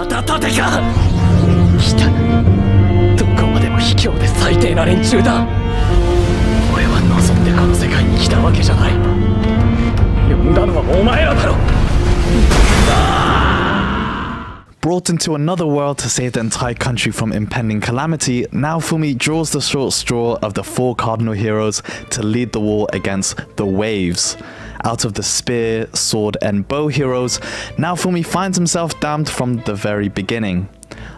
また盾か。来たな。どこまでも卑怯で最低な連中だ。俺は望んでこの世界に来たわけじゃない。呼んだのはお前らだろ。Brought into another world to save the entire country from impending calamity, Naofumi draws the short straw of the 4 cardinal heroes to lead the war against the waves. Out of the spear, sword, and bow heroes, Naofumi finds himself damned from the very beginning.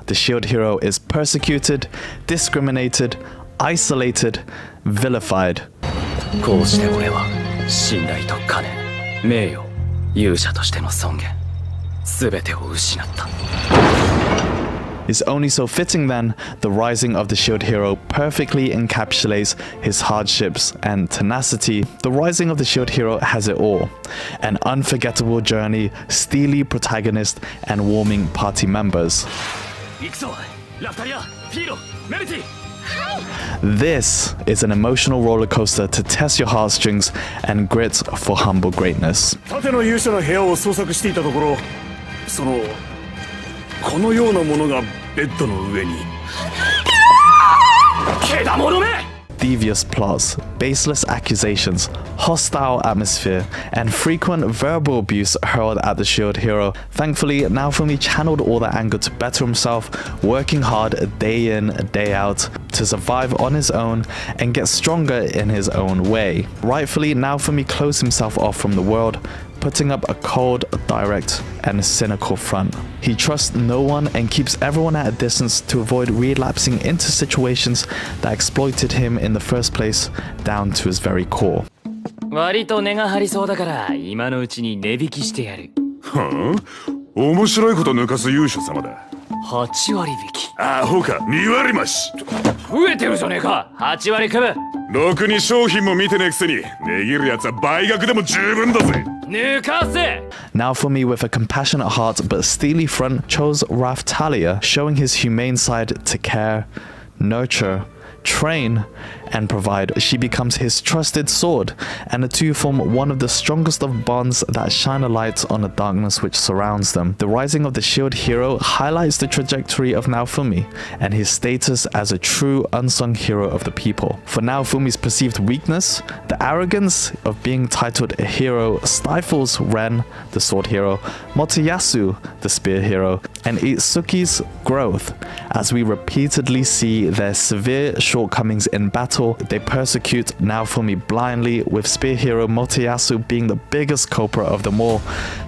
The shield hero is persecuted, discriminated, isolated, vilified. こうして俺は信頼と金、名誉、勇者としての尊厳、すべてを失った。It's only so fitting then, the rising of the shield hero perfectly encapsulates his hardships and tenacity. The rising of the shield hero has it all. An unforgettable journey, steely protagonist, and warming party members. This is an emotional roller coaster to test your heartstrings and grit for humble greatness. Tateの勇者の部屋を捜索していたところ、このようなものがベッドの上に。けだものめDevious plots, baseless accusations, hostile atmosphere, and frequent verbal abuse hurled at the shield hero. Thankfully, Naofumi channeled all that anger to better himself, working hard day in, day out to survive on his own and get stronger in his own way. Rightfully, Naofumi closed himself off from the world, putting up a cold, direct, and cynical front. He trusts no one and keeps everyone at a distance to avoid relapsing into situations that exploited him in the first place down to his very core. 割と値が張りそうだから今のうちに値引きしてやる。はあ？面白いこと抜かす勇者様だ。8割引き。アホか、2割増し。増えてるじゃねえか、8割株。ろくに商品も見てねえくせに、値切るやつは倍額でも十分だぜ。抜かせ。 Naofumi, with a compassionate heart but steely front, chose Raphtalia, showing his humane side to care, nurture, train, and provide. She becomes his trusted sword, and the two form one of the strongest of bonds that shine a light on the darkness which surrounds them. The rising of the shield hero highlights the trajectory of Naofumi and his status as a true unsung hero of the people. For Naofumi's perceived weakness, the arrogance of being titled a hero stifles Ren, the sword hero, Motoyasu, the spear hero, and Itsuki's growth. As we repeatedly see their severe shortcomings in battle, they persecute Naofumi blindly, with spear hero Motoyasu being the biggest culprit of them all,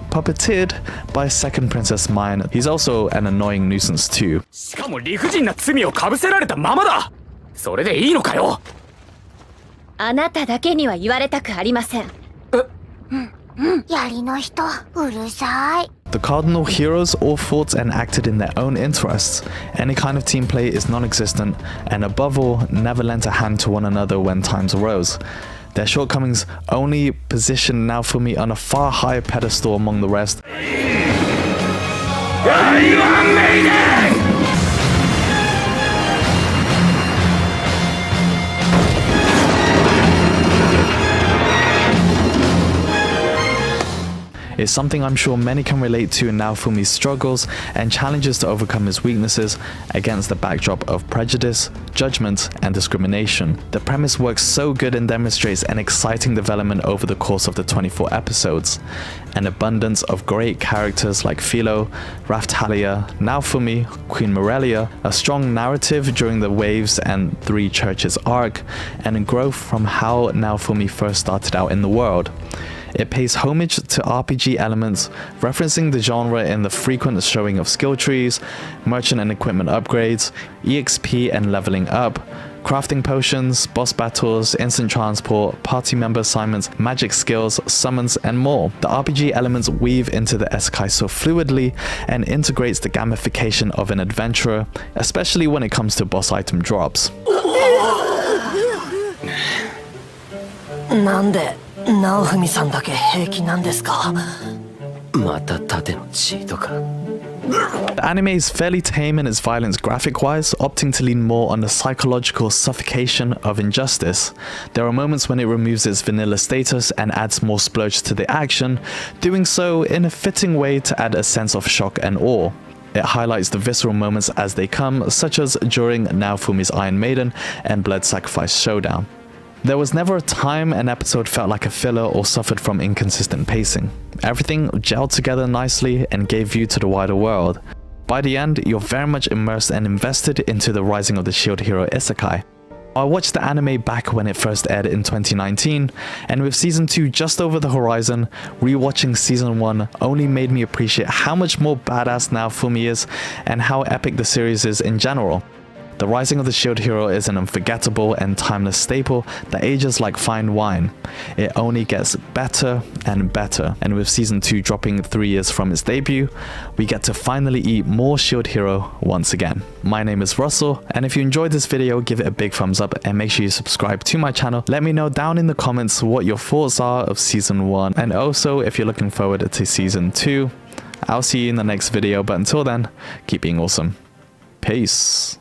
puppeteered by second Princess Mine. He's also an annoying nuisance too. しかも理不尽な罪をかぶせられたままだ。それでいいのかよ。あなただけには言われたくありません。やりの人うるさい。 The Cardinal heroes all fought and acted in their own interests. Any kind of team play is non-existent, and above all, never lent a hand to one another when times arose. Their shortcomings only position Naofumi on a far higher pedestal among the rest. Are you amazing? It's something I'm sure many can relate to in Naofumi's struggles and challenges to overcome his weaknesses against the backdrop of prejudice, judgment, and discrimination. The premise works so good and demonstrates an exciting development over the course of the 24 episodes. An abundance of great characters like Philo, Raphtalia, Naofumi, Queen Morelia, a strong narrative during the Waves and Three Churches arc, and a growth from how Naofumi first started out in the world. It pays homage to RPG elements, referencing the genre in the frequent showing of skill trees, merchant and equipment upgrades, EXP and leveling up, crafting potions, boss battles, instant transport, party member assignments, magic skills, summons, and more. The RPG elements weave into the isekai so fluidly and integrates the gamification of an adventurer, especially when it comes to boss item drops. なんでナオフミさんだけ平気なんですか？また盾のチートか。 The anime is fairly tame in its violence graphic-wise, opting to lean more on the psychological suffocation of injustice. There are moments when it removes its vanilla status and adds more splurge to the action, doing so in a fitting way to add a sense of shock and awe. It highlights the visceral moments as they come, such as during Naofumi's Iron Maiden and Blood Sacrifice Showdown. There was never a time an episode felt like a filler or suffered from inconsistent pacing. Everything gelled together nicely and gave view to the wider world. By the end, you're very much immersed and invested into the Rising of the Shield Hero Isekai. I watched the anime back when it first aired in 2019, and with Season 2 just over the horizon, rewatching Season 1 only made me appreciate how much more badass Naofumi is and how epic the series is in general. The Rising of the Shield Hero is an unforgettable and timeless staple that ages like fine wine. It only gets better and better, and with Season 2 dropping 3 years from its debut, we get to finally eat more Shield Hero once again. My name is Russell, and if you enjoyed this video, give it a big thumbs up and make sure you subscribe to my channel. Let me know down in the comments what your thoughts are of Season 1, and also if you're looking forward to Season 2. I'll see you in the next video, but until then, keep being awesome. Peace.